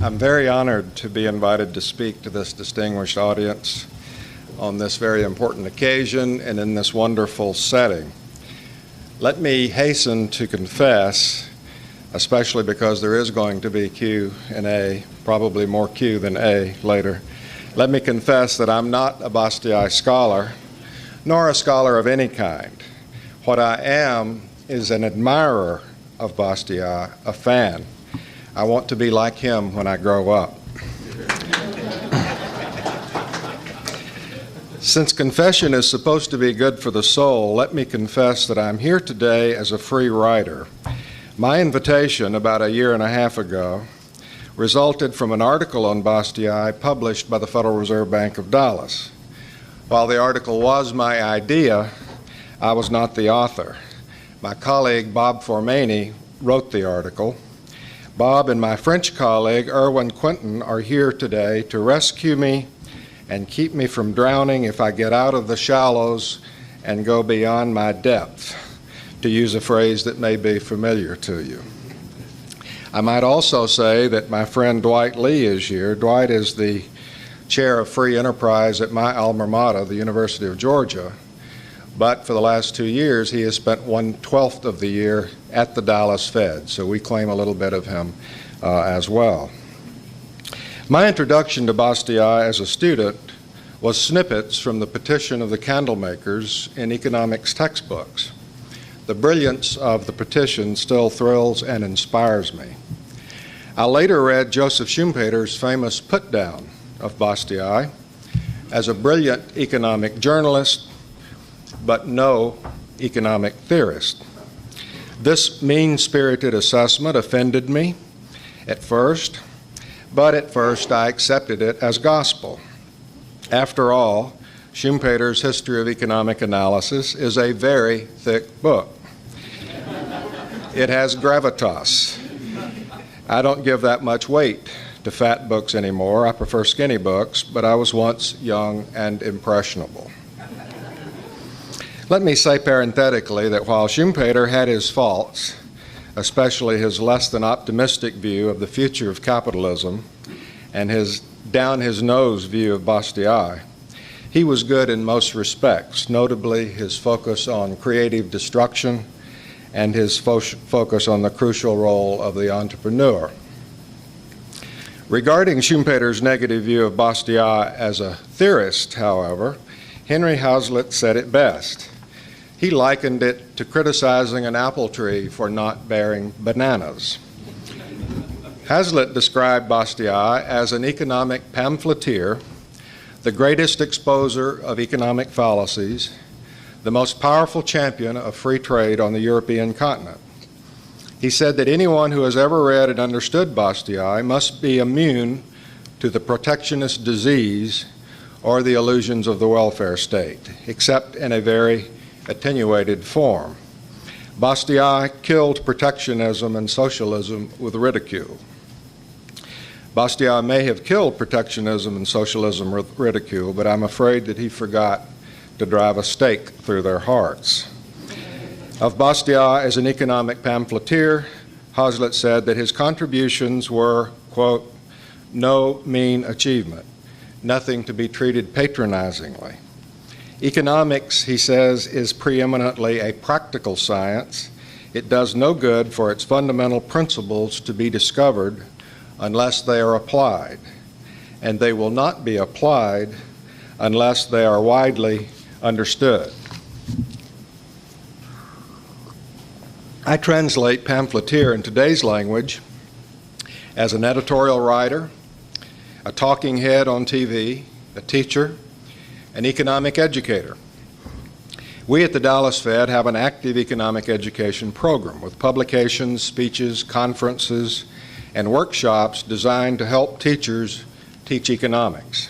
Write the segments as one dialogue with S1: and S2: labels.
S1: I'm very honored to be invited to speak to this distinguished audience on this very important occasion and in this wonderful setting. Let me hasten to confess, especially because there is going to be Q&A, probably more Q than A later. Let me confess that I'm not a Bastiat scholar, nor a scholar of any kind. What I am is an admirer of Bastiat, a fan. I want to be like him when I grow up. Since confession is supposed to be good for the soul, let me confess that I'm here today as a free writer. My invitation about a year and a half ago resulted from an article on Bastiat published by the Federal Reserve Bank of Dallas. While the article was my idea, I was not the author. My colleague Bob Formani wrote the article. Bob and my French colleague Erwin Quinton are here today to rescue me and keep me from drowning if I get out of the shallows and go beyond my depth, to use a phrase that may be familiar to you. I might also say that my friend Dwight Lee is here. Dwight is the chair of free enterprise at my alma mater, the University of Georgia, but for the last 2 years he has spent 1/12 of the year at the Dallas Fed, so we claim a little bit of him as well. My introduction to Bastiat as a student was snippets from the petition of the candlemakers in economics textbooks. The brilliance of the petition still thrills and inspires me. I later read Joseph Schumpeter's famous put-down of Bastiat as a brilliant economic journalist, but no economic theorist. This mean-spirited assessment offended me at first, but at first I accepted it as gospel. After all, Schumpeter's History of Economic Analysis is a very thick book. It has gravitas. I don't give that much weight to fat books anymore. I prefer skinny books, but I was once young and impressionable. Let me say parenthetically that while Schumpeter had his faults, especially his less than optimistic view of the future of capitalism and his down-his-nose view of Bastiat, he was good in most respects, notably his focus on creative destruction and his focus on the crucial role of the entrepreneur. Regarding Schumpeter's negative view of Bastiat as a theorist, however, Henry Hazlitt said it best. He likened it to criticizing an apple tree for not bearing bananas. Hazlitt described Bastiat as an economic pamphleteer, the greatest exposer of economic fallacies, the most powerful champion of free trade on the European continent. He said that anyone who has ever read and understood Bastiat must be immune to the protectionist disease or the illusions of the welfare state, except in a very attenuated form. Bastiat killed protectionism and socialism with ridicule. Bastiat may have killed protectionism and socialism with ridicule, but I'm afraid that he forgot to drive a stake through their hearts. Of Bastiat as an economic pamphleteer, Hazlitt said that his contributions were, quote, no mean achievement, nothing to be treated patronizingly. Economics, he says, is preeminently a practical science. It does no good for its fundamental principles to be discovered unless they are applied, and they will not be applied unless they are widely understood. I translate pamphleteer in today's language as an editorial writer, a talking head on TV, a teacher, an economic educator. We at the Dallas Fed have an active economic education program with publications, speeches, conferences, and workshops designed to help teachers teach economics.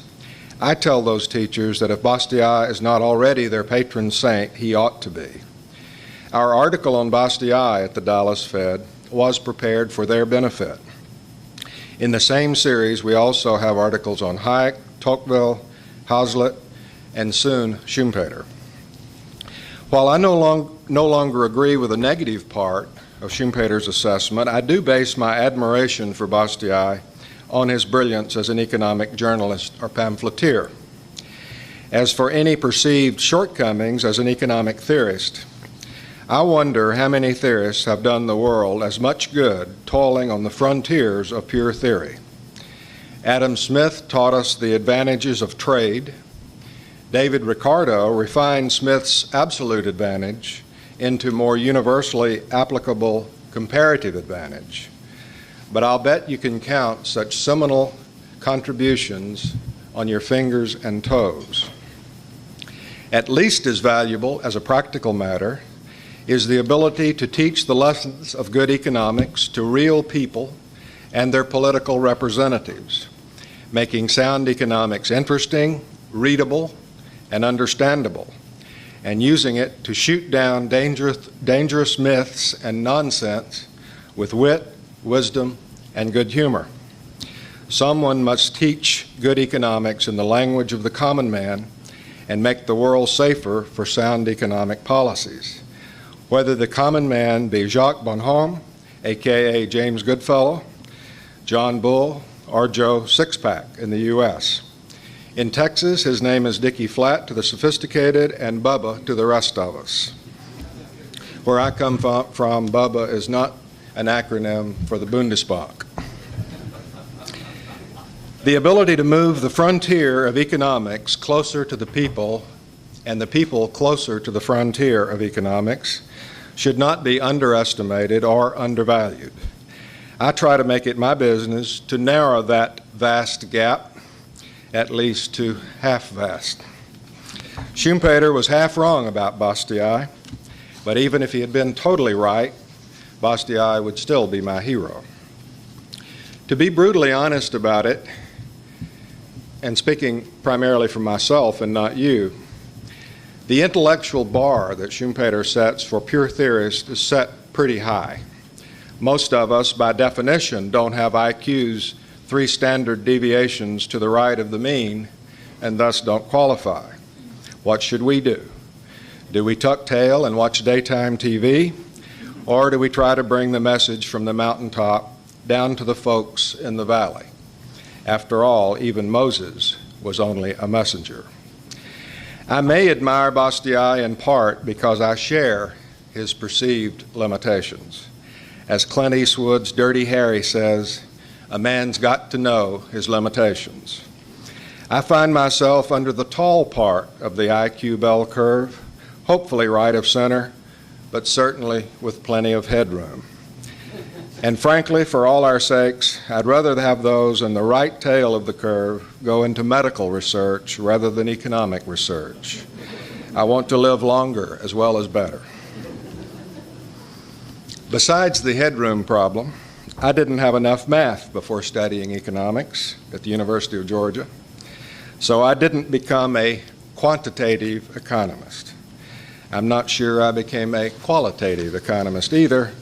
S1: I tell those teachers that if Bastiat is not already their patron saint, he ought to be. Our article on Bastiat at the Dallas Fed was prepared for their benefit. In the same series, we also have articles on Hayek, Tocqueville, Hazlitt, and soon Schumpeter. While I no longer agree with the negative part of Schumpeter's assessment, I do base my admiration for Bastiat on his brilliance as an economic journalist or pamphleteer. As for any perceived shortcomings as an economic theorist, I wonder how many theorists have done the world as much good toiling on the frontiers of pure theory. Adam Smith taught us the advantages of trade. David Ricardo refined Smith's absolute advantage into more universally applicable comparative advantage. But I'll bet you can count such seminal contributions on your fingers and toes. At least as valuable as a practical matter is the ability to teach the lessons of good economics to real people and their political representatives, making sound economics interesting, readable, and understandable, and using it to shoot down dangerous myths and nonsense with wit, wisdom, and good humor. Someone must teach good economics in the language of the common man and make the world safer for sound economic policies. Whether the common man be Jacques Bonhomme, aka James Goodfellow, John Bull, or Joe Sixpack in the US. In Texas, his name is Dickie Flat to the sophisticated and Bubba to the rest of us. Where I come from, Bubba is not an acronym for the Bundesbank. The ability to move the frontier of economics closer to the people and the people closer to the frontier of economics should not be underestimated or undervalued. I try to make it my business to narrow that vast gap, at least to half vast. Schumpeter was half wrong about Bastiat, but even if he had been totally right, Bastiat would still be my hero. To be brutally honest about it, and speaking primarily for myself and not you, the intellectual bar that Schumpeter sets for pure theorists is set pretty high. Most of us, by definition, don't have IQs 3 standard deviations to the right of the mean, and thus don't qualify. What should we do? Do we tuck tail and watch daytime TV, or do we try to bring the message from the mountaintop down to the folks in the valley? After all, even Moses was only a messenger. I may admire Bastiat in part because I share his perceived limitations. As Clint Eastwood's Dirty Harry says, a man's got to know his limitations. I find myself under the tall part of the IQ bell curve, hopefully right of center, but certainly with plenty of headroom. And frankly, for all our sakes, I'd rather have those in the right tail of the curve go into medical research rather than economic research. I want to live longer as well as better. Besides the headroom problem, I didn't have enough math before studying economics at the University of Georgia, so I didn't become a quantitative economist. I'm not sure I became a qualitative economist either,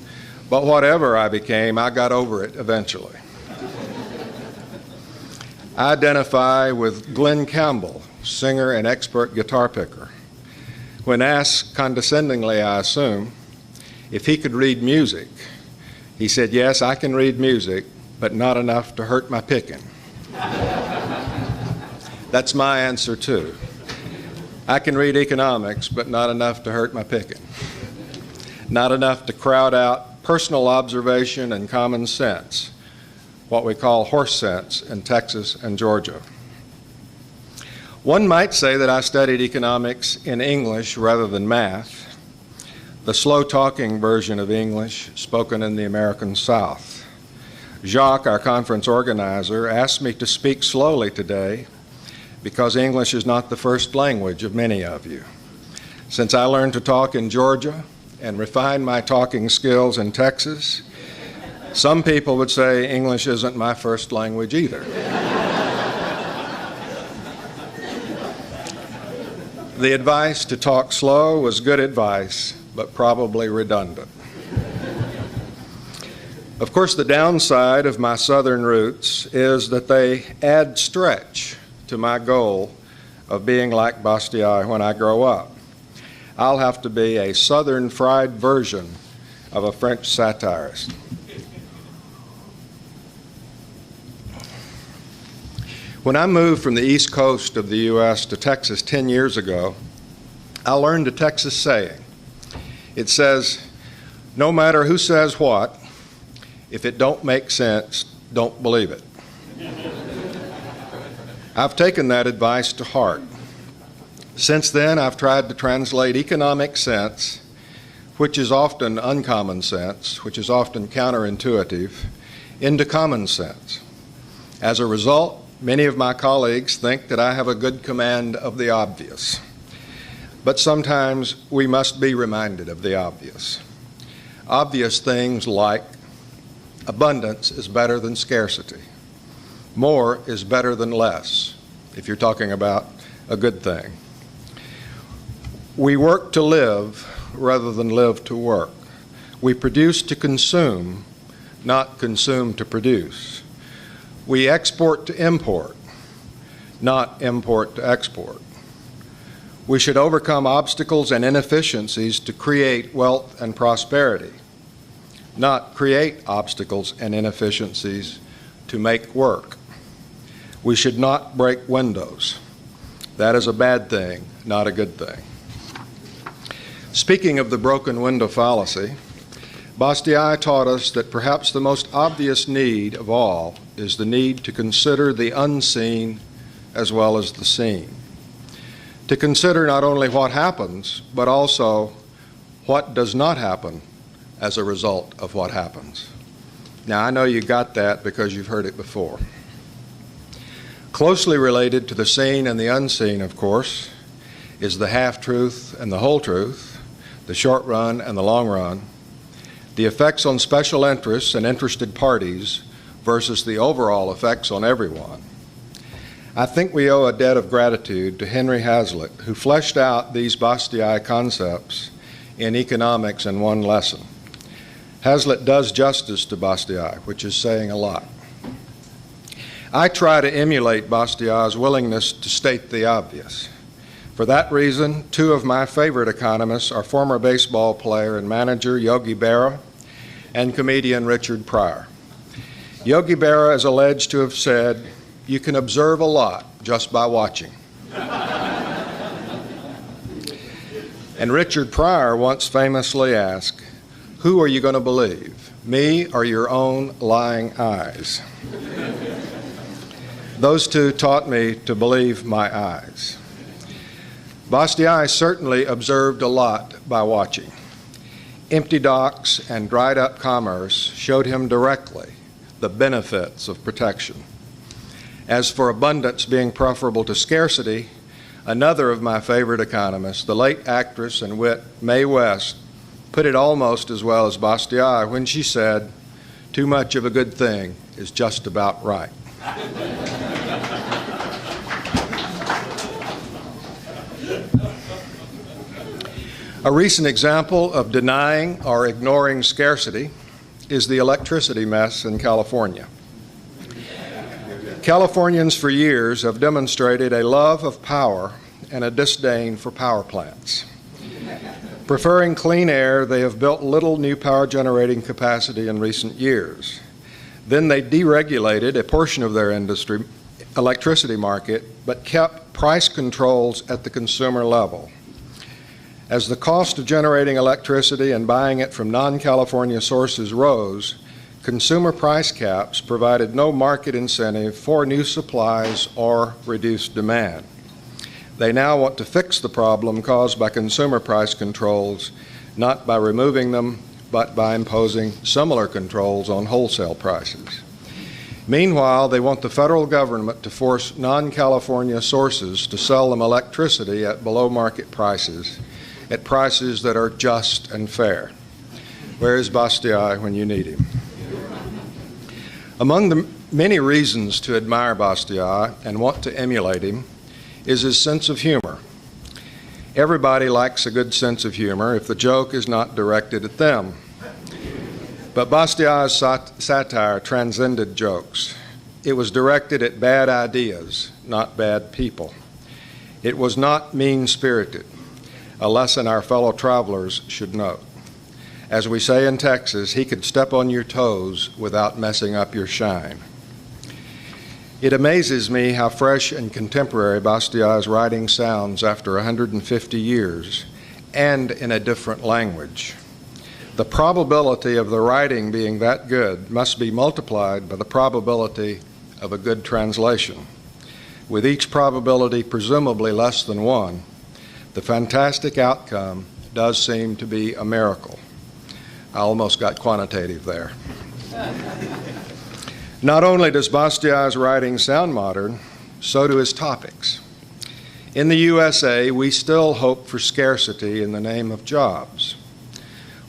S1: but whatever I became, I got over it eventually. I identify with Glenn Campbell, singer and expert guitar picker. When asked condescendingly, I assume, if he could read music, he said, yes, I can read music, but not enough to hurt my picking. That's my answer too. I can read economics, but not enough to hurt my picking. Not enough to crowd out personal observation and common sense, what we call horse sense in Texas and Georgia. One might say that I studied economics in English rather than math, the slow-talking version of English spoken in the American South. Jacques, our conference organizer, asked me to speak slowly today because English is not the first language of many of you. Since I learned to talk in Georgia and refined my talking skills in Texas, some people would say English isn't my first language either. The advice to talk slow was good advice, but probably redundant. Of course, the downside of my Southern roots is that they add stretch to my goal of being like Bastiat when I grow up. I'll have to be a Southern fried version of a French satirist. When I moved from the east coast of the U.S. to Texas 10 years ago, I learned a Texas saying. It says, no matter who says what, if it don't make sense, don't believe it. I've taken that advice to heart. Since then, I've tried to translate economic sense, which is often uncommon sense, which is often counterintuitive, into common sense. As a result, many of my colleagues think that I have a good command of the obvious. But sometimes we must be reminded of the obvious. Obvious things like abundance is better than scarcity. More is better than less, if you're talking about a good thing. We work to live rather than live to work. We produce to consume, not consume to produce. We export to import, not import to export. We should overcome obstacles and inefficiencies to create wealth and prosperity, not create obstacles and inefficiencies to make work. We should not break windows. That is a bad thing, not a good thing. Speaking of the broken window fallacy, Bastiat taught us that perhaps the most obvious need of all is the need to consider the unseen as well as the seen. To consider not only what happens, but also what does not happen as a result of what happens. Now, I know you got that because you've heard it before. Closely related to the seen and the unseen, of course, is the half-truth and the whole truth, the short run and the long run, the effects on special interests and interested parties versus the overall effects on everyone. I think we owe a debt of gratitude to Henry Hazlitt, who fleshed out these Bastiat concepts in economics in one lesson. Hazlitt does justice to Bastiat, which is saying a lot. I try to emulate Bastiat's willingness to state the obvious. For that reason, two of my favorite economists are former baseball player and manager Yogi Berra and comedian Richard Pryor. Yogi Berra is alleged to have said, "You can observe a lot just by watching." And Richard Pryor once famously asked, "Who are you going to believe, me or your own lying eyes?" Those two taught me to believe my eyes. Bastiat certainly observed a lot by watching. Empty docks and dried up commerce showed him directly the benefits of protection. As for abundance being preferable to scarcity, another of my favorite economists, the late actress and wit Mae West, put it almost as well as Bastiat when she said, "Too much of a good thing is just about right." A recent example of denying or ignoring scarcity is the electricity mess in California. Californians for years have demonstrated a love of power and a disdain for power plants. Preferring clean air, they have built little new power generating capacity in recent years. Then they deregulated a portion of their electricity market, but kept price controls at the consumer level. As the cost of generating electricity and buying it from non-California sources rose, consumer price caps provided no market incentive for new supplies or reduced demand. They now want to fix the problem caused by consumer price controls, not by removing them, but by imposing similar controls on wholesale prices. Meanwhile, they want the federal government to force non-California sources to sell them electricity at below market prices, at prices that are just and fair. Where is Bastiat when you need him? Among the many reasons to admire Bastiat and want to emulate him is his sense of humor. Everybody likes a good sense of humor if the joke is not directed at them. But Bastiat's satire transcended jokes. It was directed at bad ideas, not bad people. It was not mean-spirited, a lesson our fellow travelers should note. As we say in Texas, he could step on your toes without messing up your shine. It amazes me how fresh and contemporary Bastiat's writing sounds after 150 years, and in a different language. The probability of the writing being that good must be multiplied by the probability of a good translation. With each probability presumably less than 1, the fantastic outcome does seem to be a miracle. I almost got quantitative there. Not only does Bastiat's writing sound modern, so do his topics. In the USA, we still hope for scarcity in the name of jobs.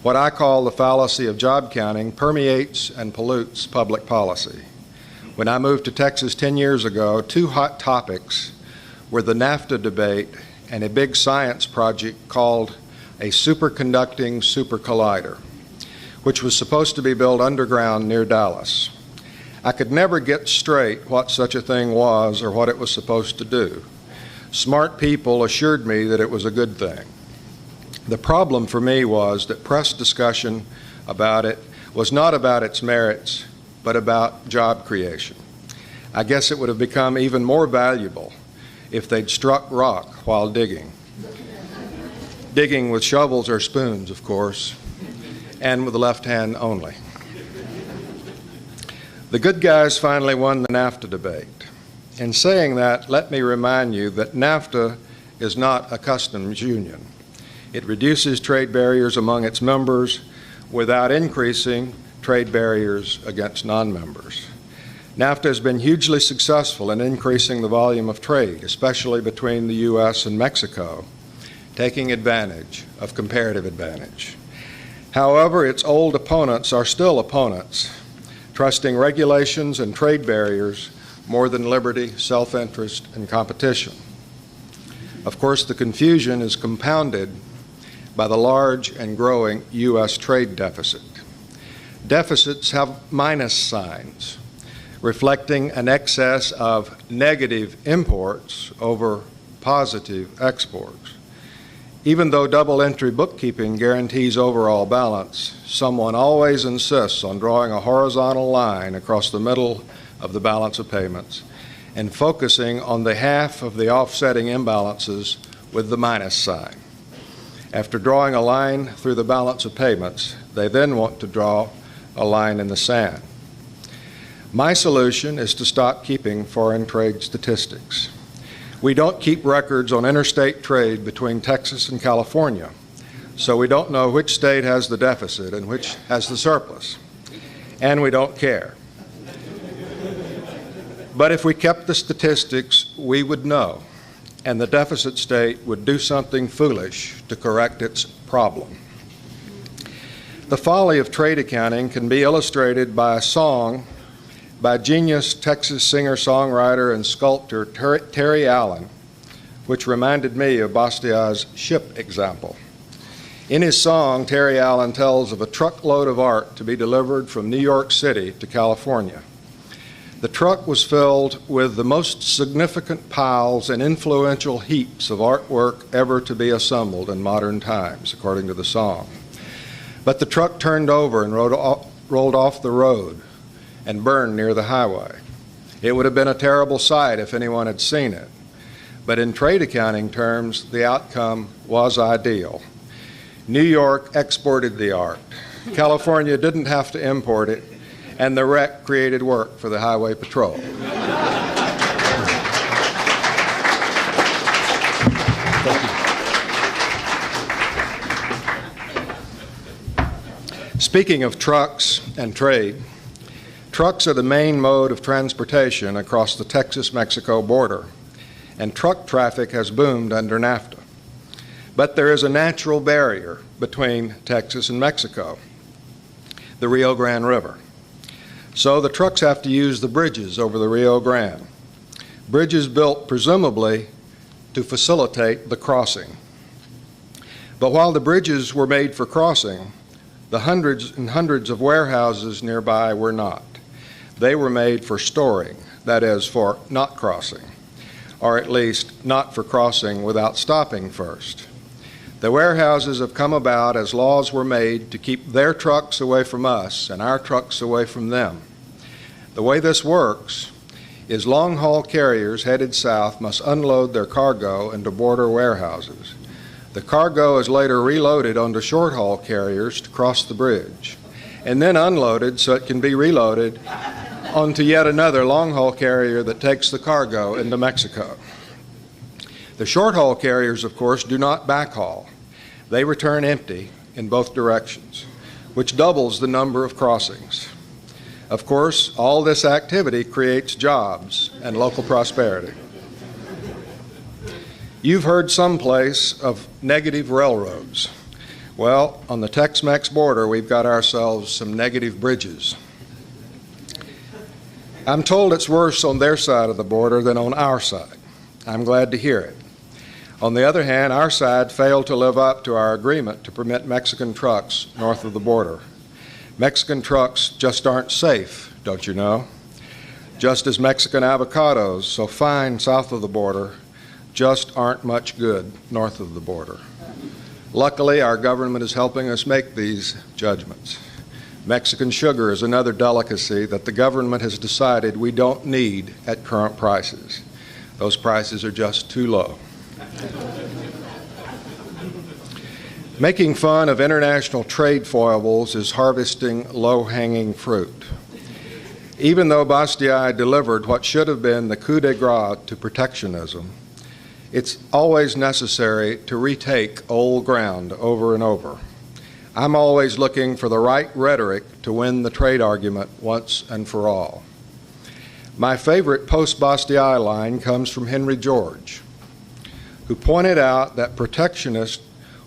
S1: What I call the fallacy of job counting permeates and pollutes public policy. When I moved to Texas 10 years ago, 2 hot topics were the NAFTA debate and a big science project called a superconducting super collider, which was supposed to be built underground near Dallas. I could never get straight what such a thing was or what it was supposed to do. Smart people assured me that it was a good thing. The problem for me was that press discussion about it was not about its merits, but about job creation. I guess it would have become even more valuable if they'd struck rock while digging. Digging with shovels or spoons, of course, and with the left hand only. The good guys finally won the NAFTA debate. In saying that, let me remind you that NAFTA is not a customs union. It reduces trade barriers among its members without increasing trade barriers against non-members. NAFTA has been hugely successful in increasing the volume of trade, especially between the U.S. and Mexico, taking advantage of comparative advantage. However, its old opponents are still opponents, trusting regulations and trade barriers more than liberty, self-interest, and competition. Of course, the confusion is compounded by the large and growing U.S. trade deficit. Deficits have minus signs, reflecting an excess of negative imports over positive exports. Even though double entry bookkeeping guarantees overall balance, someone always insists on drawing a horizontal line across the middle of the balance of payments and focusing on the half of the offsetting imbalances with the minus sign. After drawing a line through the balance of payments, they then want to draw a line in the sand. My solution is to stop keeping foreign trade statistics. We don't keep records on interstate trade between Texas and California, so we don't know which state has the deficit and which has the surplus, and we don't care. But if we kept the statistics, we would know, and the deficit state would do something foolish to correct its problem. The folly of trade accounting can be illustrated by a song by genius Texas singer-songwriter and sculptor Terry Allen, which reminded me of Bastiat's ship example. In his song, Terry Allen tells of a truckload of art to be delivered from New York City to California. The truck was filled with the most significant piles and influential heaps of artwork ever to be assembled in modern times, according to the song. But the truck turned over and rolled off the road and burned near the highway. It would have been a terrible sight if anyone had seen it. But in trade accounting terms, the outcome was ideal. New York exported the art. California didn't have to import it, and the wreck created work for the Highway Patrol. Speaking of trucks and trade, trucks are the main mode of transportation across the Texas-Mexico border, and truck traffic has boomed under NAFTA. But there is a natural barrier between Texas and Mexico, the Rio Grande River. So the trucks have to use the bridges over the Rio Grande, bridges built presumably to facilitate the crossing. But while the bridges were made for crossing, the hundreds and hundreds of warehouses nearby were not. They were made for storing, that is, for not crossing, or at least not for crossing without stopping first. The warehouses have come about as laws were made to keep their trucks away from us and our trucks away from them. The way this works is long-haul carriers headed south must unload their cargo into border warehouses. The cargo is later reloaded onto short-haul carriers to cross the bridge, and then unloaded so it can be reloaded onto yet another long-haul carrier that takes the cargo into Mexico. The short-haul carriers, of course, do not backhaul. They return empty in both directions, which doubles the number of crossings. Of course, all this activity creates jobs and local prosperity. You've heard someplace of negative railroads. Well, on the Tex-Mex border, we've got ourselves some negative bridges. I'm told it's worse on their side of the border than on our side. I'm glad to hear it. On the other hand, our side failed to live up to our agreement to permit Mexican trucks north of the border. Mexican trucks just aren't safe, don't you know? Just as Mexican avocados, so fine south of the border, just aren't much good north of the border. Luckily, our government is helping us make these judgments. Mexican sugar is another delicacy that the government has decided we don't need at current prices. Those prices are just too low. Making fun of international trade foibles is harvesting low-hanging fruit. Even though Bastiat delivered what should have been the coup de grace to protectionism, it's always necessary to retake old ground over and over. I'm always looking for the right rhetoric to win the trade argument once and for all. My favorite post-Bastiat line comes from Henry George, who pointed out that protectionists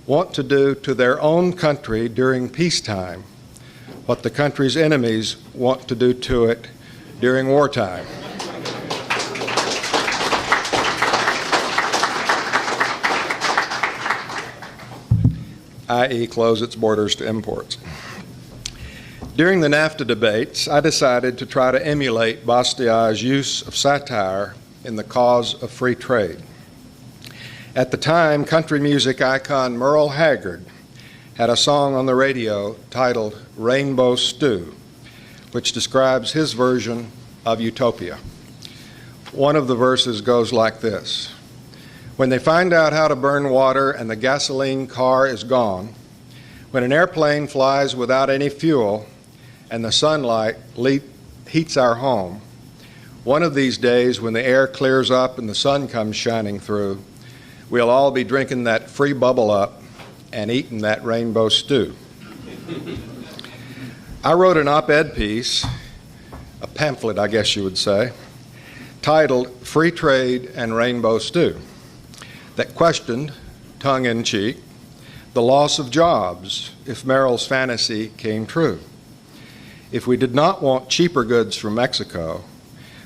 S1: want to do to their own country during peacetime what the country's enemies want to do to it during wartime. i.e. close its borders to imports. During the NAFTA debates, I decided to try to emulate Bastiat's use of satire in the cause of free trade. At the time, country music icon Merle Haggard had a song on the radio titled Rainbow Stew, which describes his version of utopia. One of the verses goes like this: when they find out how to burn water and the gasoline car is gone, when an airplane flies without any fuel and the sunlight heats our home, one of these days when the air clears up and the sun comes shining through, we'll all be drinking that free bubble up and eating that rainbow stew. I wrote an op-ed piece, a pamphlet I guess you would say, titled Free Trade and Rainbow Stew, that questioned, tongue-in-cheek, the loss of jobs if Merrill's fantasy came true. If we did not want cheaper goods from Mexico,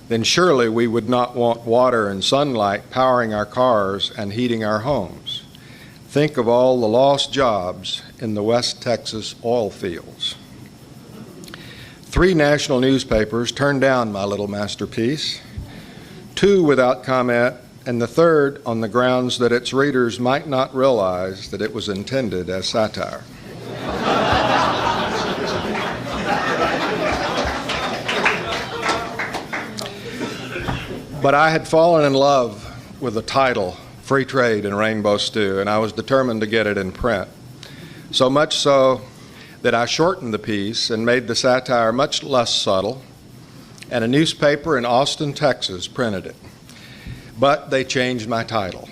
S1: then surely we would not want water and sunlight powering our cars and heating our homes. Think of all the lost jobs in the West Texas oil fields. 3 national newspapers turned down my little masterpiece, 2 without comment, and the third on the grounds that its readers might not realize that it was intended as satire. But I had fallen in love with the title, Free Trade and Rainbow Stew, and I was determined to get it in print. So much so that I shortened the piece and made the satire much less subtle, and a newspaper in Austin, Texas printed it. But they changed my title.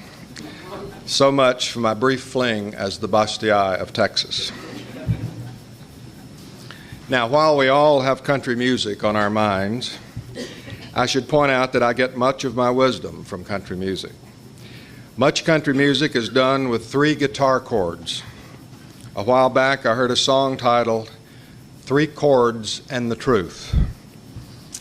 S1: So much for my brief fling as the Bastiat of Texas. Now, while we all have country music on our minds, I should point out that I get much of my wisdom from country music. Much country music is done with 3 guitar chords. A while back, I heard a song titled 3 Chords and the Truth.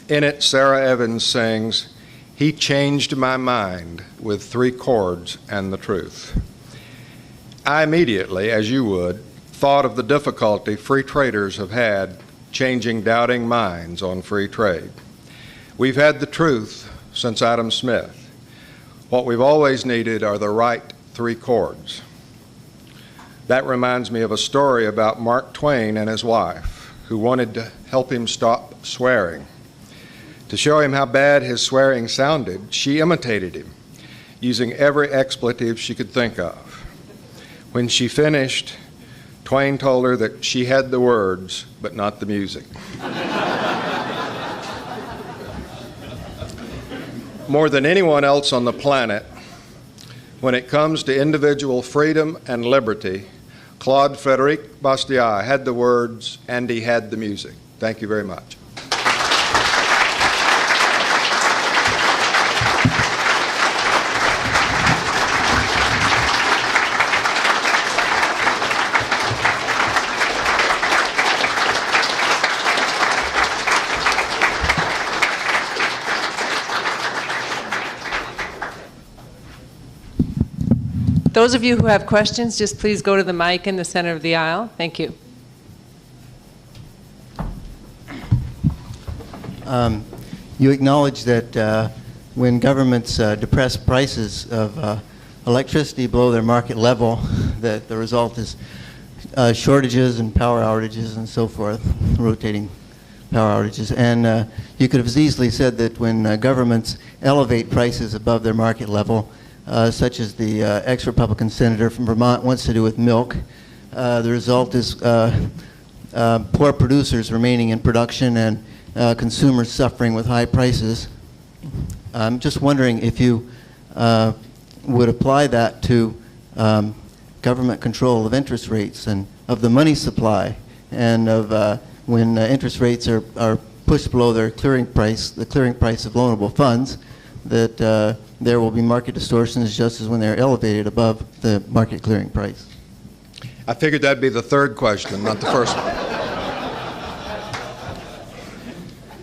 S1: In it, Sarah Evans sings, "He changed my mind with 3 chords and the truth." I immediately, as you would, thought of the difficulty free traders have had changing doubting minds on free trade. We've had the truth since Adam Smith. What we've always needed are the right 3 chords. That reminds me of a story about Mark Twain and his wife, who wanted to help him stop swearing. To show him how bad his swearing sounded, she imitated him, using every expletive she could think of. When she finished, Twain told her that she had the words, but not the music. More than anyone else on the planet, when it comes to individual freedom and liberty, Claude Frederic Bastiat had the words and he had the music. Thank you very much.
S2: Those of you who have questions, just please go to the mic in the center of the aisle. Thank you.
S3: You acknowledge that when governments depress prices of electricity below their market level, that the result is shortages and power outages and so forth, rotating power outages. And you could have easily said that when governments elevate prices above their market level, such as the ex-Republican senator from Vermont wants to do with milk, the result is poor producers remaining in production and consumers suffering with high prices. I'm just wondering if you would apply that to government control of interest rates and of the money supply, and of when interest rates are pushed below their clearing price, the clearing price of loanable funds, that there will be market distortions just as when they're elevated above the market clearing price.
S1: I figured that'd be the third question, not the first one.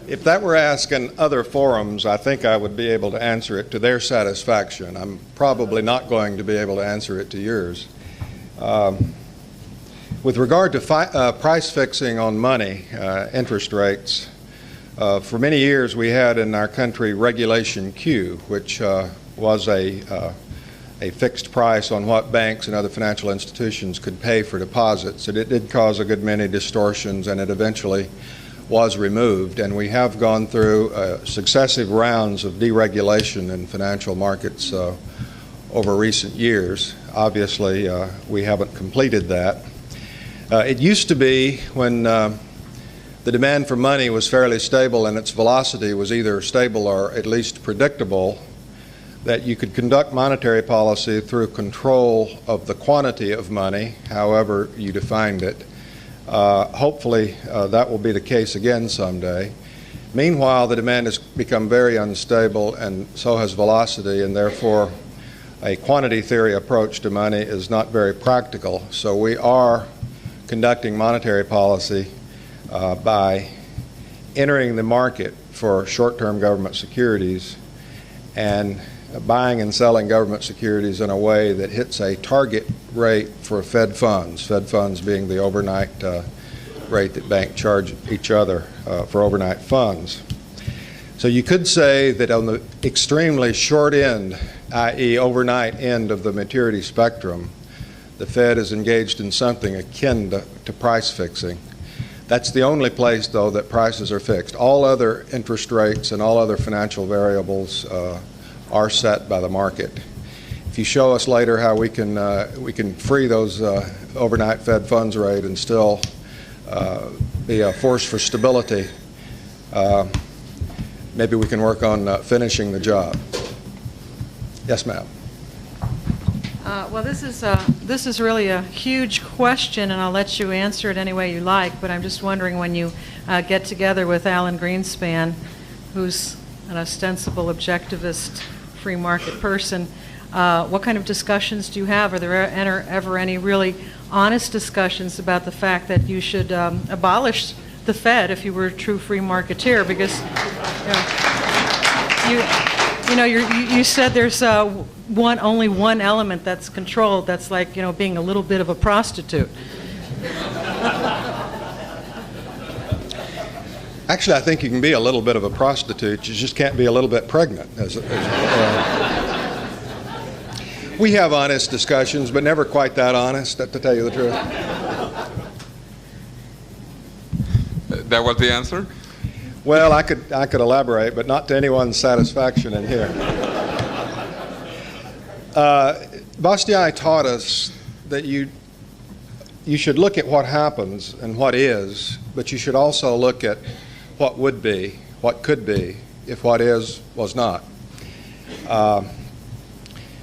S1: If that were asked in other forums, I think I would be able to answer it to their satisfaction. I'm probably not going to be able to answer it to yours. With regard to price fixing on money, interest rates, for many years we had in our country Regulation Q, which was a fixed price on what banks and other financial institutions could pay for deposits. And it did cause a good many distortions, and it eventually was removed. And we have gone through successive rounds of deregulation in financial markets over recent years. Obviously, we haven't completed that. It used to be when the demand for money was fairly stable and its velocity was either stable or at least predictable, that you could conduct monetary policy through control of the quantity of money, however you defined it. Hopefully that will be the case again someday. Meanwhile, the demand has become very unstable, and so has velocity, and therefore a quantity theory approach to money is not very practical. So we are conducting monetary policy by entering the market for short-term government securities and buying and selling government securities in a way that hits a target rate for Fed funds being the overnight rate that banks charge each other for overnight funds. So you could say that on the extremely short end, i.e. overnight end of the maturity spectrum, the Fed is engaged in something akin to price fixing. That's the only place, though, that prices are fixed. All other interest rates and all other financial variables are set by the market. If you show us later how we can free those overnight Fed funds rate and still be a force for stability, maybe we can work on finishing the job. Yes, ma'am.
S4: Well, this is really a huge question, and I'll let you answer it any way you like, but I'm just wondering, when you get together with Alan Greenspan, who's an ostensible objectivist free market person, what kind of discussions do you have? Are there ever any really honest discussions about the fact that you should abolish the Fed if you were a true free marketeer? Because you said there's only one element that's controlled. That's like being a little bit of a prostitute.
S1: Actually, I think you can be a little bit of a prostitute. You just can't be a little bit pregnant. We have honest discussions, but never quite that honest, to tell you the truth.
S5: That was the answer?
S1: Well, I could elaborate, but not to anyone's satisfaction in here. Bastiat taught us that you should look at what happens and what is, but you should also look at what would be, what could be, if what is was not.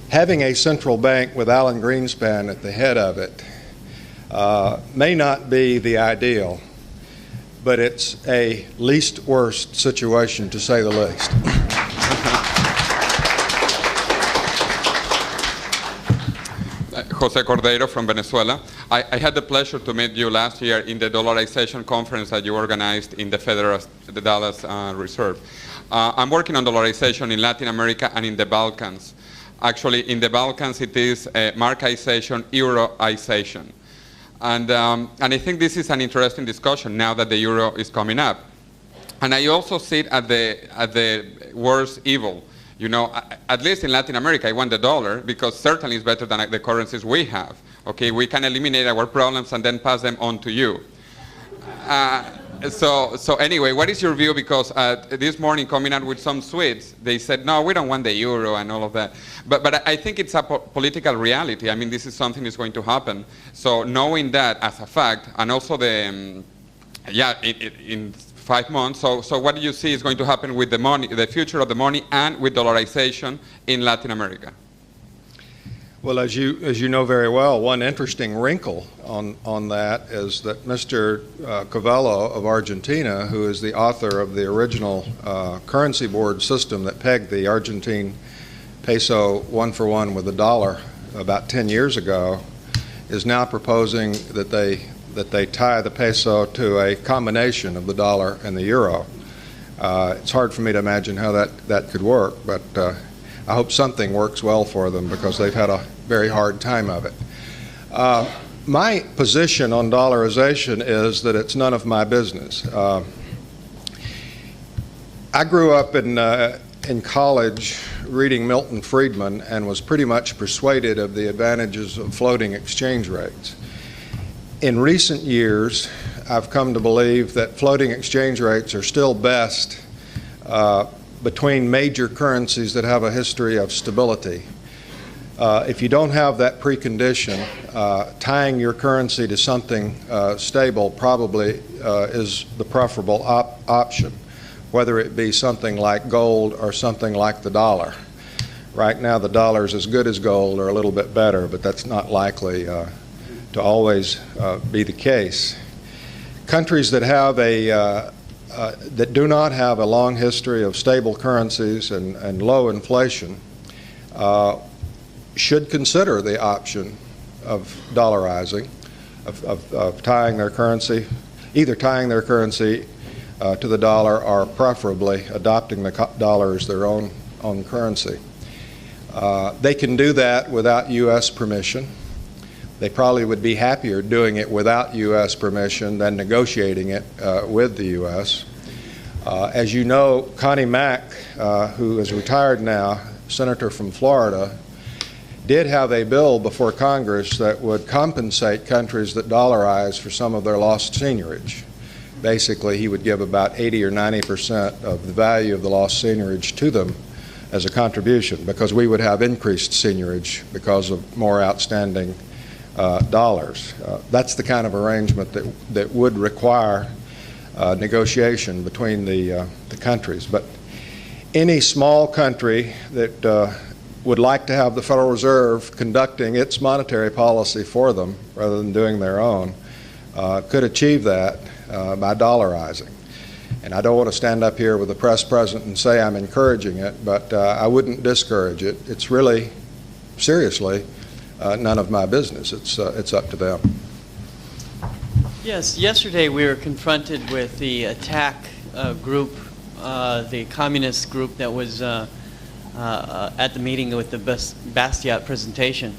S1: Having a central bank with Alan Greenspan at the head of it may not be the ideal, but it's a least worst situation, to say the least.
S5: Jose Cordeiro from Venezuela. I had the pleasure to meet you last year in the dollarization conference that you organized in the Dallas Reserve. I'm working on dollarization in Latin America and in the Balkans. Actually, in the Balkans, it is markization, euroization. And I think this is an interesting discussion now that the euro is coming up. And I also see it at the worst evil. You know, at least in Latin America, I want the dollar because certainly it's better than the currencies we have. Okay, we can eliminate our problems and then pass them on to you. So anyway, what is your view? Because this morning coming out with some Swedes, they said, no, we don't want the euro and all of that. But I think it's a political reality. I mean, this is something that's going to happen. So knowing that as a fact, and also the, in 5 months, so what do you see is going to happen with the money, the future of the money, and with dollarization in Latin America?
S1: Well, as you know very well, one interesting wrinkle on that is that Mr. Covello of Argentina, who is the author of the original currency board system that pegged the Argentine peso 1-for-1 with the dollar about 10 years ago, is now proposing that they tie the peso to a combination of the dollar and the euro. It's hard for me to imagine how that could work, but I hope something works well for them because they've had a very hard time of it. My position on dollarization is that it's none of my business. I grew up in college reading Milton Friedman and was pretty much persuaded of the advantages of floating exchange rates. In recent years, I've come to believe that floating exchange rates are still best between major currencies that have a history of stability. If you don't have that precondition, tying your currency to something stable probably is the preferable option, whether it be something like gold or something like the dollar. Right now the dollar is as good as gold or a little bit better, but that's not likely to always be the case. Countries that have that do not have a long history of stable currencies and low inflation should consider the option of dollarizing, of tying their currency, either tying their currency to the dollar or preferably adopting the dollar as their own currency. They can do that without U.S. permission. They probably would be happier doing it without U.S. permission than negotiating it with the U.S. As you know, Connie Mack, who is retired now, senator from Florida, did have a bill before Congress that would compensate countries that dollarize for some of their lost seigniorage. Basically, he would give about 80 or 90% of the value of the lost seigniorage to them as a contribution, because we would have increased seigniorage because of more outstanding dollars. That's the kind of arrangement that would require negotiation between the countries. But any small country that would like to have the Federal Reserve conducting its monetary policy for them rather than doing their own could achieve that by dollarizing. And I don't want to stand up here with the press present and say I'm encouraging it, but I wouldn't discourage it. It's really, seriously, none of my business. It's up to them.
S6: Yes, yesterday we were confronted with the attack group, the communist group that was at the meeting with the Bastiat presentation.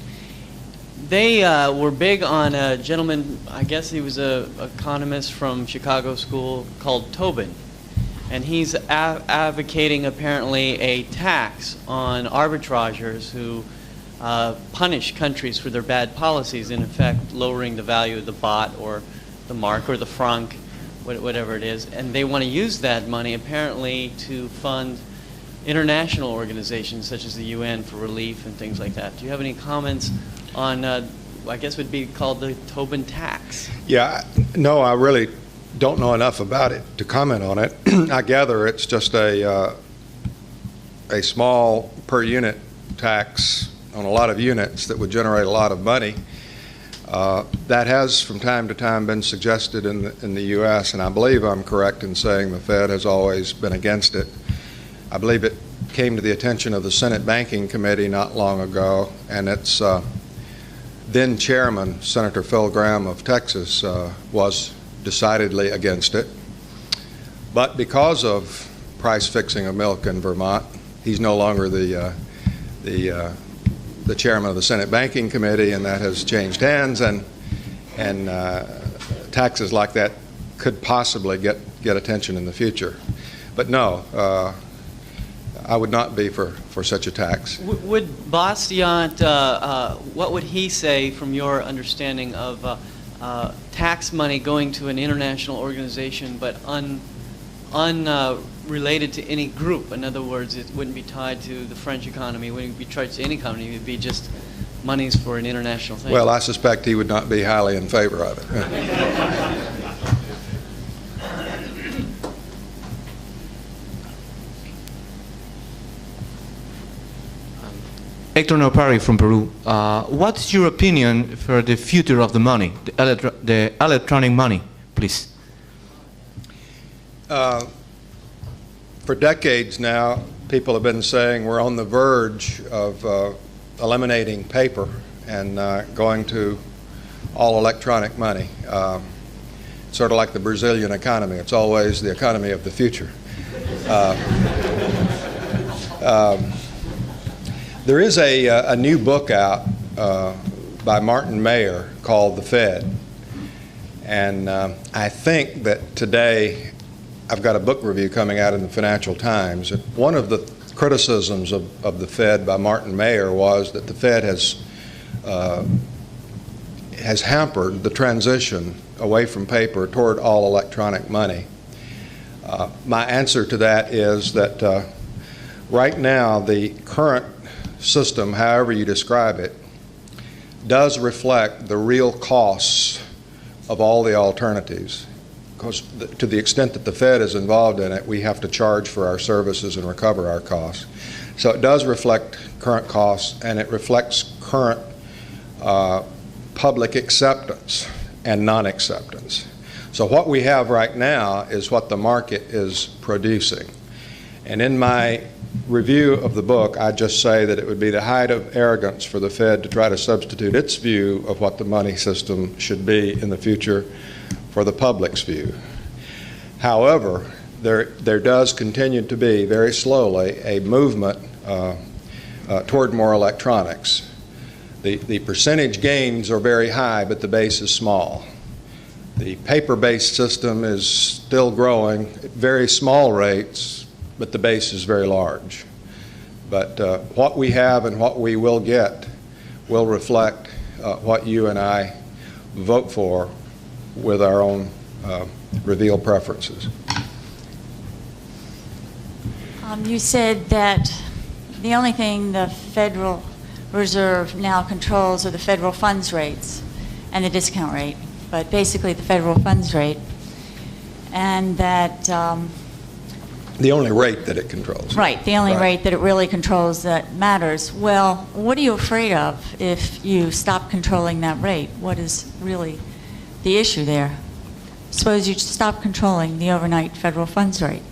S6: They were big on a gentleman, I guess he was an economist from Chicago School, called Tobin. And he's advocating apparently a tax on arbitrageurs who punish countries for their bad policies, in effect lowering the value of the baht or the mark or the franc whatever it is, and they want to use that money apparently to fund international organizations such as the UN for relief and things like that. Do you have any comments on, I guess would be called the Tobin tax?
S1: Yeah, no, I really don't know enough about it to comment on it. I gather it's just a small per unit tax on a lot of units that would generate a lot of money. That has from time to time been suggested in the U.S., and I believe I'm correct in saying the Fed has always been against it. I believe it came to the attention of the Senate Banking Committee not long ago, and its then chairman, Senator Phil Gramm of Texas, was decidedly against it. But because of price fixing of milk in Vermont, he's no longer the chairman of the Senate Banking Committee, and that has changed hands, and taxes like that could possibly get attention in the future. But no, I would not be for such a tax.
S6: Would Bastiat, what would he say from your understanding of tax money going to an international organization but unrelated to any group? In other words, it wouldn't be tied to the French economy, wouldn't be tied to any economy, it would be just monies for an international thing.
S1: Well, I suspect he would not be highly in favor of it.
S7: Hector Nopari from Peru. What's your opinion for the future of the money, the electronic money, please?
S1: For decades now, people have been saying we're on the verge of eliminating paper and going to all electronic money. Sort of like the Brazilian economy. It's always the economy of the future. There is a new book out by Martin Mayer called The Fed. And I think that today I've got a book review coming out in the Financial Times. One of the criticisms of the Fed by Martin Mayer was that the Fed has hampered the transition away from paper toward all electronic money. My answer to that is that right now the current system, however you describe it, does reflect the real costs of all the alternatives. Because to the extent that the Fed is involved in it, we have to charge for our services and recover our costs. So it does reflect current costs, and it reflects current public acceptance and non-acceptance. So what we have right now is what the market is producing. And in my review of the book, I just say that it would be the height of arrogance for the Fed to try to substitute its view of what the money system should be in the future for the public's view. However, there does continue to be, very slowly, a movement toward more electronics. The percentage gains are very high, but the base is small. The paper-based system is still growing at very small rates, but the base is very large. But what we have and what we will get will reflect what you and I vote for with our own revealed preferences.
S8: You said that the only thing the Federal Reserve now controls are the federal funds rates and the discount rate, but basically the federal funds rate, and that
S1: the only rate that it controls.
S8: Right, the only
S1: Right.
S8: rate that it really controls that matters. Well, what are you afraid of if you stop controlling that rate? What is really the issue there? Suppose you stop controlling the overnight federal funds rate.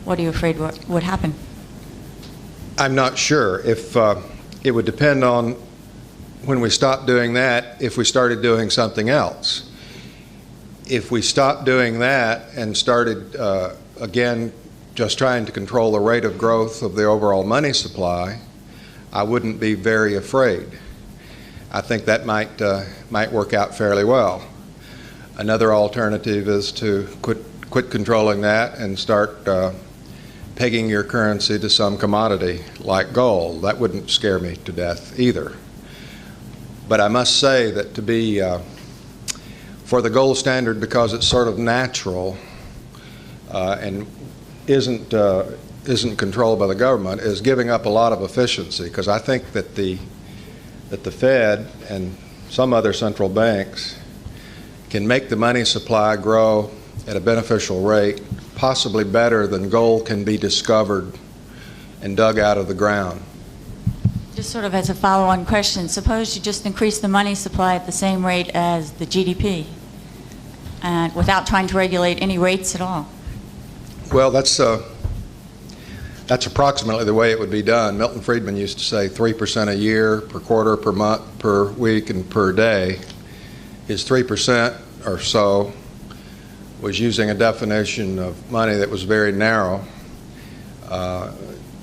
S8: What are you afraid would happen?
S1: I'm not sure. If it would depend on when we stopped doing that, if we started doing something else. If we stopped doing that and started, again, just trying to control the rate of growth of the overall money supply, I wouldn't be very afraid. I think that might work out fairly well. Another alternative is to quit controlling that and start pegging your currency to some commodity like gold. That wouldn't scare me to death either. But I must say that to be for the gold standard because it's sort of natural and isn't controlled by the government is giving up a lot of efficiency, because I think that the Fed and some other central banks can make the money supply grow at a beneficial rate, possibly better than gold can be discovered and dug out of the ground.
S8: Just sort of as a follow-on question, suppose you just increase the money supply at the same rate as the GDP and without trying to regulate any rates at all.
S1: Well, that's approximately the way it would be done. Milton Friedman used to say 3% a year, per quarter, per month, per week, and per day. His 3% or so was using a definition of money that was very narrow.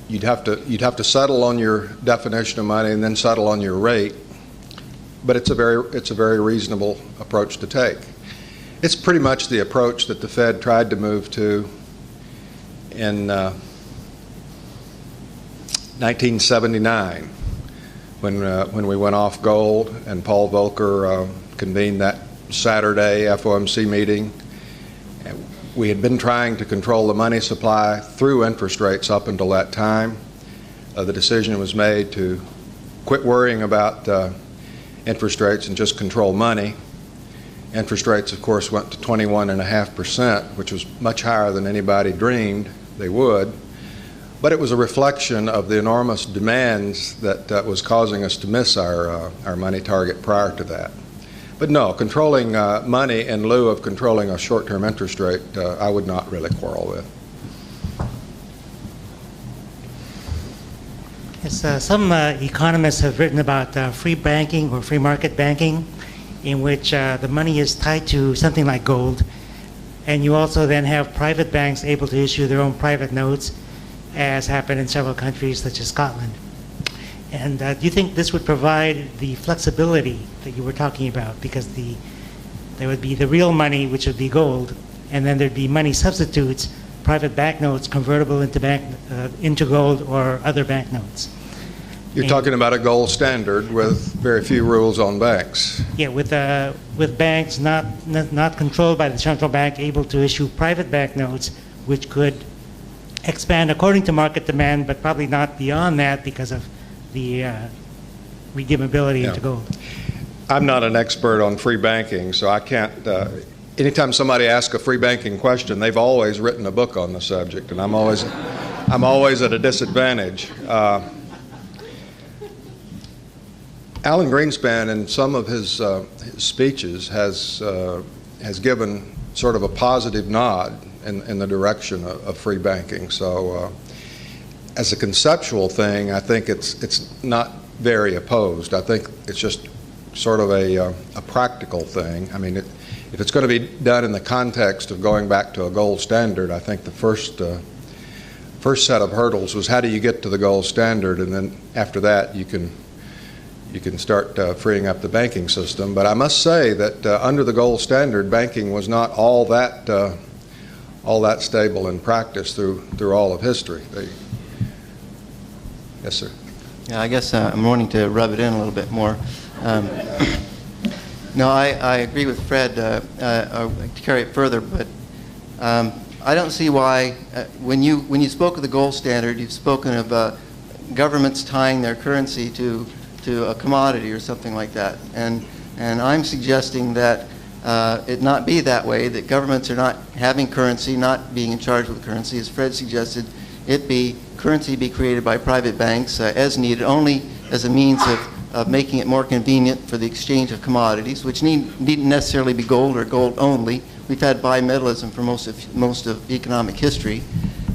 S1: You'd have to settle on your definition of money and then settle on your rate, but it's a very reasonable approach to take. It's pretty much the approach that the Fed tried to move to in 1979 when we went off gold and Paul Volcker convened that Saturday FOMC meeting. We had been trying to control the money supply through interest rates up until that time. The decision was made to quit worrying about interest rates and just control money. Interest rates, of course, went to 21.5%, which was much higher than anybody dreamed they would. But it was a reflection of the enormous demands that was causing us to miss our money target prior to that. But no, controlling money in lieu of controlling a short-term interest rate, I would not really quarrel with.
S9: Yes, some economists have written about free banking or free market banking, in which the money is tied to something like gold, and you also then have private banks able to issue their own private notes, as happened in several countries such as Scotland. And do you think this would provide the flexibility that you were talking about? Because there would be the real money, which would be gold, and then there'd be money substitutes, private banknotes convertible into gold or other banknotes.
S1: You're talking about a gold standard with very few rules on banks.
S9: Yeah, with banks not controlled by the central bank, able to issue private banknotes, which could expand according to market demand, but probably not beyond that because of the redeemability into gold.
S1: I'm not an expert on free banking, so I can't. Anytime somebody asks a free banking question, they've always written a book on the subject, and I'm always at a disadvantage. Alan Greenspan, in some of his speeches, has given sort of a positive nod in the direction of free banking. So, as a conceptual thing, I think it's not very opposed. I think it's just sort of a practical thing. I mean, if it's going to be done in the context of going back to a gold standard, I think the first set of hurdles was how do you get to the gold standard, and then after that you can start freeing up the banking system. But I must say that under the gold standard, banking was not all that stable in practice through all of history. Yes, sir.
S3: Yeah, I guess I'm wanting to rub it in a little bit more. No, I agree with Fred. To carry it further, but I don't see why when you spoke of the gold standard, you've spoken of governments tying their currency to a commodity or something like that, and I'm suggesting that it not be that way. That governments are not having currency, not being in charge of the currency, as Fred suggested. Currency be created by private banks as needed, only as a means of making it more convenient for the exchange of commodities, which needn't necessarily be gold or gold only. We've had bimetallism for most of economic history,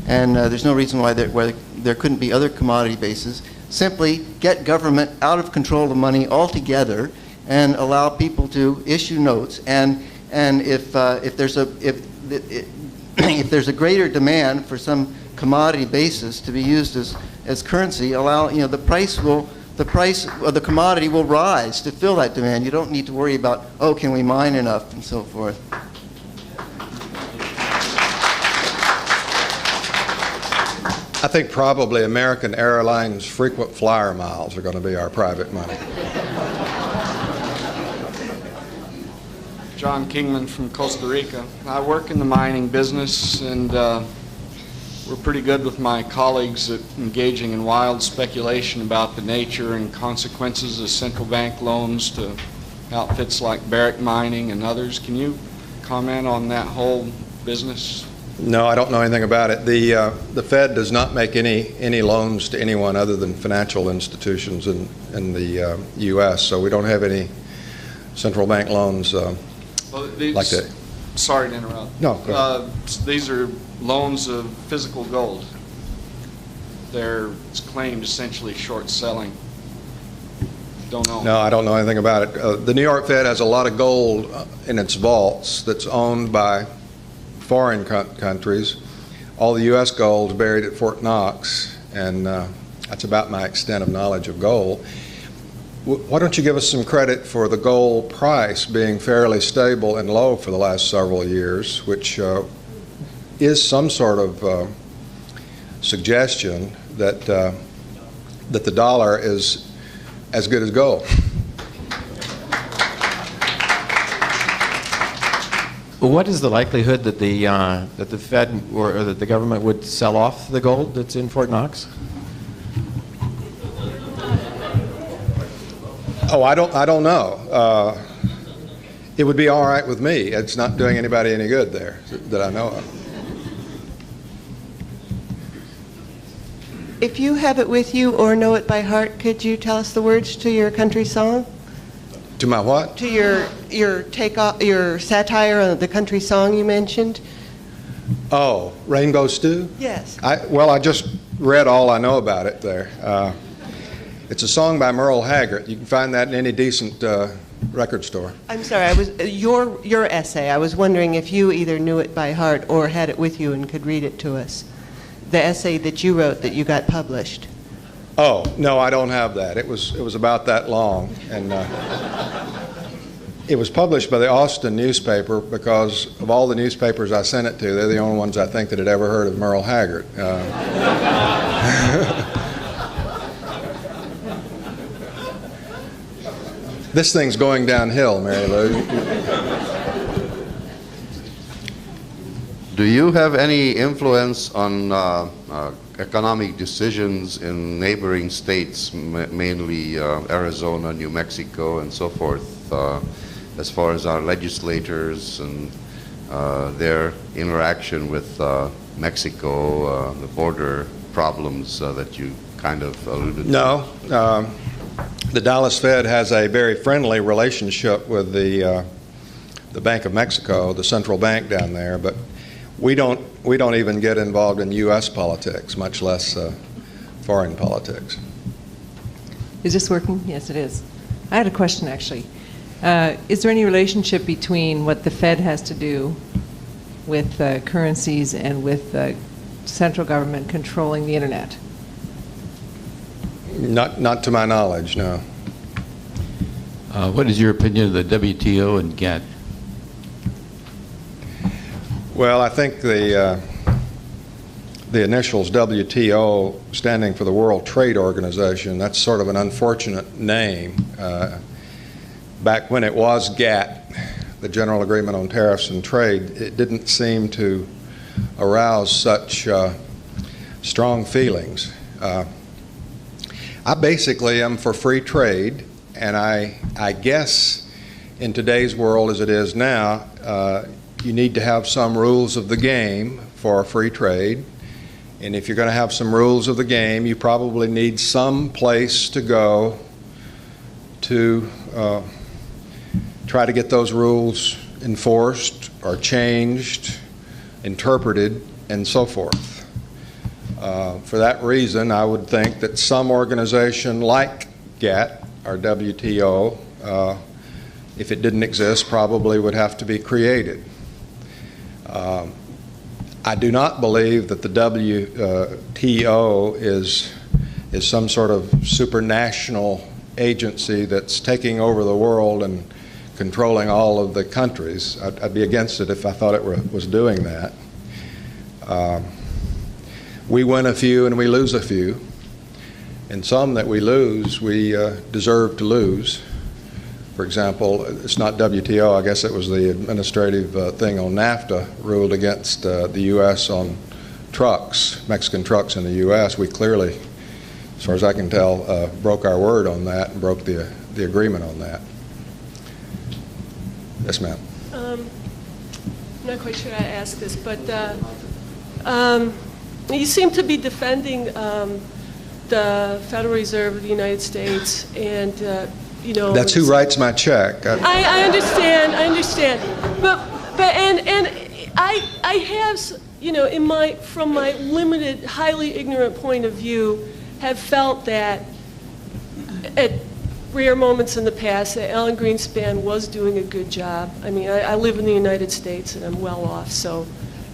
S3: and there's no reason why there couldn't be other commodity bases. Simply get government out of control of money altogether and allow people to issue notes. And if there's a greater demand for some commodity basis to be used as currency, the price of the commodity will rise to fill that demand. You don't need to worry about, oh, can we mine enough and so forth.
S1: I think probably American Airlines frequent flyer miles are going to be our private money.
S10: John Kingman from Costa Rica. I work in the mining business, and we're pretty good with my colleagues at engaging in wild speculation about the nature and consequences of central bank loans to outfits like Barrick Mining and others. Can you comment on that whole business?
S1: No, I don't know anything about it. The Fed does not make any loans to anyone other than financial institutions in the U.S., so we don't have any central bank loans like that.
S10: Sorry to interrupt.
S1: No, go ahead.
S10: These are loans of physical gold. They're claimed essentially short selling. Don't know.
S1: No, I don't know anything about it. The New York Fed has a lot of gold in its vaults that's owned by foreign countries. All the U.S. gold is buried at Fort Knox, and that's about my extent of knowledge of gold. Why don't you give us some credit for the gold price being fairly stable and low for the last several years, which is some sort of suggestion that that the dollar is as good as gold.
S11: What is the likelihood that the Fed or that the government would sell off the gold that's in Fort Knox?
S1: Oh, I don't know. It would be all right with me. It's not doing anybody any good there that I know of.
S12: If you have it with you or know it by heart, could you tell us the words to your country song?
S1: To my what?
S12: To your satire on the country song you mentioned?
S1: Oh, Rainbow Stew?
S12: Yes.
S1: I just read all I know about it there. It's a song by Merle Haggard. You can find that in any decent record store.
S12: I'm sorry, your essay. I was wondering if you either knew it by heart or had it with you and could read it to us. The essay that you wrote that you got published.
S1: Oh, no, I don't have that. It was about that long, and it was published by the Austin newspaper because of all the newspapers I sent it to, they're the only ones I think that had ever heard of Merle Haggard. This thing's going downhill, Mary Lou.
S13: Do you have any influence on economic decisions in neighboring states, mainly Arizona, New Mexico, and so forth, as far as our legislators and their interaction with Mexico, the border problems that you kind of alluded to?
S1: No. The Dallas Fed has a very friendly relationship with the Bank of Mexico, the central bank down there, but we don't even get involved in U.S. politics, much less foreign politics.
S2: Is this working? Yes, it is. I had a question, actually. Is there any relationship between what the Fed has to do with currencies and with the central government controlling the Internet?
S1: Not to my knowledge, no.
S11: What is your opinion of the WTO and GATT?
S1: Well, I think the initials WTO, standing for the World Trade Organization, that's sort of an unfortunate name. Back when it was GATT, the General Agreement on Tariffs and Trade, it didn't seem to arouse such strong feelings. I basically am for free trade, and I guess in today's world as it is now, you need to have some rules of the game for free trade. And if you're going to have some rules of the game, you probably need some place to go to try to get those rules enforced or changed, interpreted, and so forth. For that reason, I would think that some organization like GATT or WTO, if it didn't exist, probably would have to be created. I do not believe that the WTO is some sort of supranational agency that's taking over the world and controlling all of the countries. I'd be against it if I thought it was doing that. We win a few and we lose a few, and some that we lose, we deserve to lose. For example, it's not WTO, I guess it was the administrative thing on NAFTA ruled against the U.S. on trucks, Mexican trucks in the U.S. We clearly, as far as I can tell, broke our word on that and broke the agreement on that. Yes, ma'am.
S14: I'm not quite sure how to ask this, but you seem to be defending the Federal Reserve of the United States, and you know.
S1: That's who writes my check.
S14: I understand, but I have, you know, from my limited, highly ignorant point of view, have felt that at rare moments in the past that Alan Greenspan was doing a good job. I mean, I live in the United States and I'm well off, so,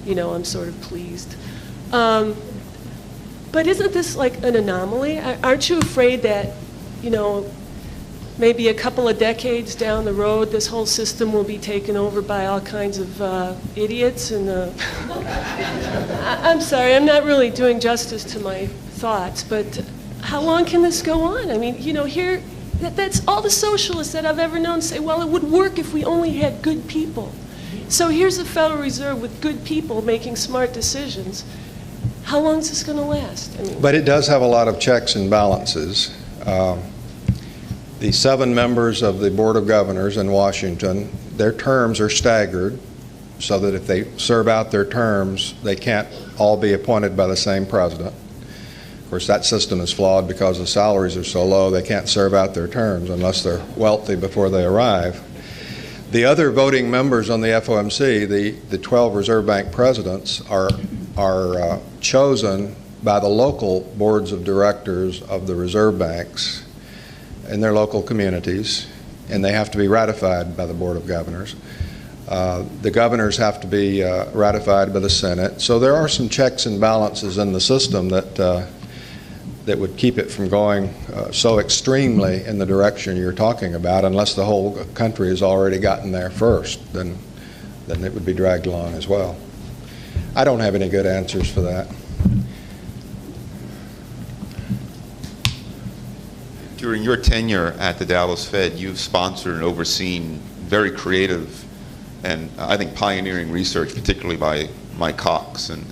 S14: you know, I'm sort of pleased. But isn't this like an anomaly? Aren't you afraid that, you know, maybe a couple of decades down the road, this whole system will be taken over by all kinds of idiots? And I'm sorry, I'm not really doing justice to my thoughts, but how long can this go on? I mean, you know, here, that's all the socialists that I've ever known say, well, it would work if we only had good people. So here's the Federal Reserve with good people making smart decisions. How long is this going to last? I mean,
S1: but it does have a lot of checks and balances. The 7 members of the Board of Governors in Washington, their terms are staggered so that if they serve out their terms, they can't all be appointed by the same president. Of course, that system is flawed because the salaries are so low they can't serve out their terms unless they're wealthy before they arrive. The other voting members on the FOMC, the 12 Reserve Bank presidents, are chosen by the local boards of directors of the reserve banks in their local communities, and they have to be ratified by the Board of Governors. The governors have to be ratified by the Senate. So there are some checks and balances in the system that would keep it from going so extremely in the direction you're talking about, unless the whole country has already gotten there first, then it would be dragged along as well. I don't have any good answers for that.
S15: During your tenure at the Dallas Fed, you've sponsored and overseen very creative and I think pioneering research, particularly by Mike Cox and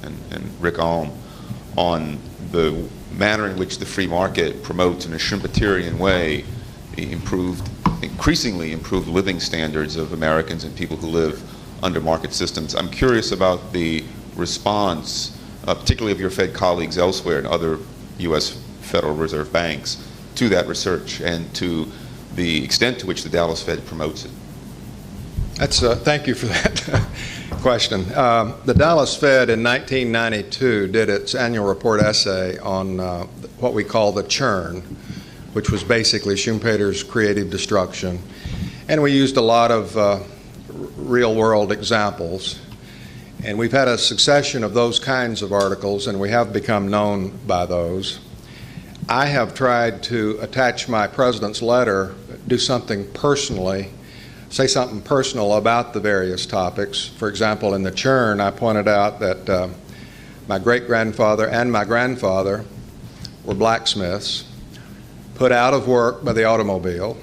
S15: Rick Alm, on the manner in which the free market promotes in a Schumpeterian way increasingly improved living standards of Americans and people who live under market systems. I'm curious about the response, particularly of your Fed colleagues elsewhere and other U.S. Federal Reserve banks, to that research and to the extent to which the Dallas Fed promotes it.
S1: Thank you for that question. The Dallas Fed in 1992 did its annual report essay on what we call the churn, which was basically Schumpeter's creative destruction. And we used a lot of real-world examples. And we've had a succession of those kinds of articles, and we have become known by those. I have tried to attach my president's letter, do something personally, say something personal about the various topics. For example, in the churn, I pointed out that my great-grandfather and my grandfather were blacksmiths, put out of work by the automobile,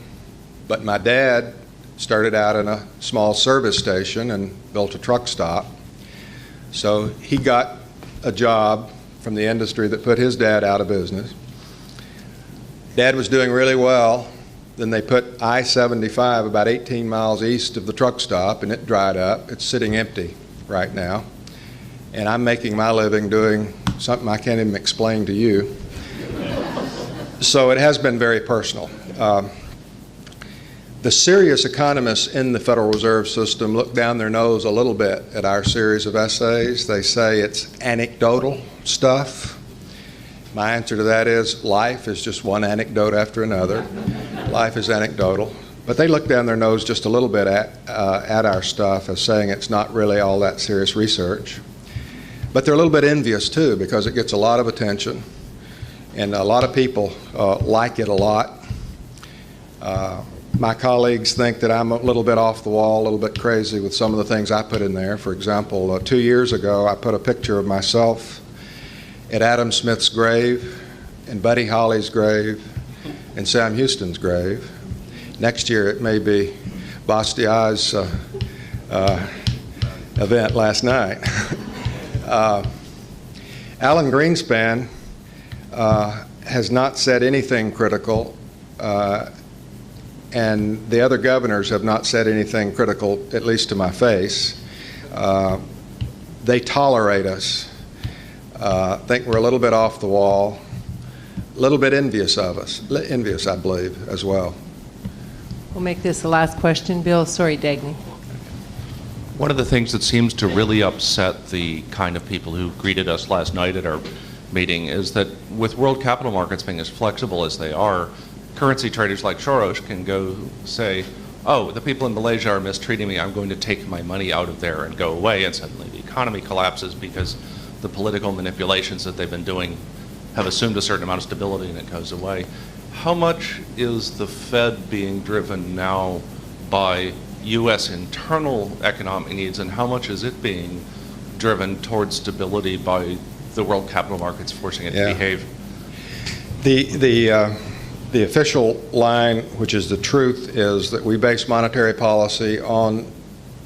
S1: but my dad started out in a small service station and built a truck stop. So he got a job from the industry that put his dad out of business. Dad was doing really well. Then they put I-75 about 18 miles east of the truck stop, and it dried up. It's sitting empty right now. And I'm making my living doing something I can't even explain to you. So it has been very personal. The serious economists in the Federal Reserve System look down their nose a little bit at our series of essays. They say it's anecdotal stuff. My answer to that is life is just one anecdote after another. Life is anecdotal. But they look down their nose just a little bit at our stuff as saying it's not really all that serious research. But they're a little bit envious too, because it gets a lot of attention and a lot of people like it a lot. My colleagues think that I'm a little bit off the wall, a little bit crazy with some of the things I put in there. For example, 2 years ago, I put a picture of myself at Adam Smith's grave, and Buddy Holly's grave, and Sam Houston's grave. Next year it may be Bastiat's event last night. Alan Greenspan has not said anything critical, and the other governors have not said anything critical, at least to my face. They tolerate us. Think we're a little bit off the wall, a little bit envious of us, envious, I believe, as well.
S2: We'll make this the last question. Bill, sorry, Dagny.
S16: One of the things that seems to really upset the kind of people who greeted us last night at our meeting is that with world capital markets being as flexible as they are, currency traders like Soros can go say, oh, the people in Malaysia are mistreating me, I'm going to take my money out of there and go away, and suddenly the economy collapses because the political manipulations that they've been doing have assumed a certain amount of stability and it goes away. How much is the Fed being driven now by U.S. internal economic needs, and how much is it being driven towards stability by the world capital markets forcing it to behave?
S1: The official line, which is the truth, is that we base monetary policy on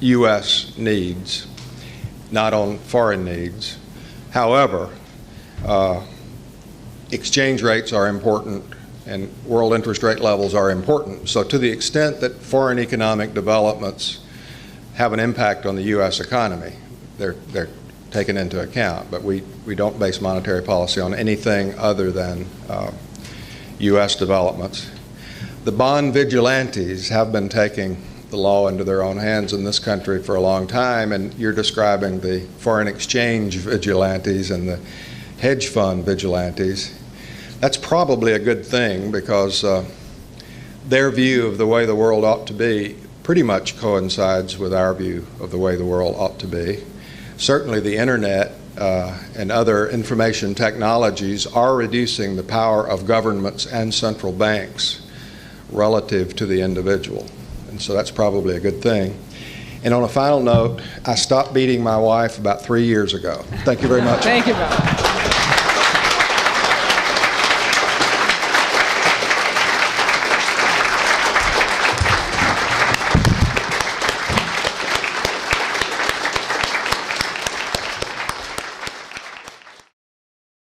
S1: U.S. needs, not on foreign needs. However, exchange rates are important and world interest rate levels are important. So to the extent that foreign economic developments have an impact on the U.S. economy, they're taken into account. But we don't base monetary policy on anything other than U.S. developments. The bond vigilantes have been taking the law into their own hands in this country for a long time, and you're describing the foreign exchange vigilantes and the hedge fund vigilantes. That's probably a good thing because their view of the way the world ought to be pretty much coincides with our view of the way the world ought to be. Certainly the internet and other information technologies are reducing the power of governments and central banks relative to the individual. And so that's probably a good thing. And on a final note, I stopped beating my wife about 3 years ago. Thank you very much.
S2: Thank you, Bill.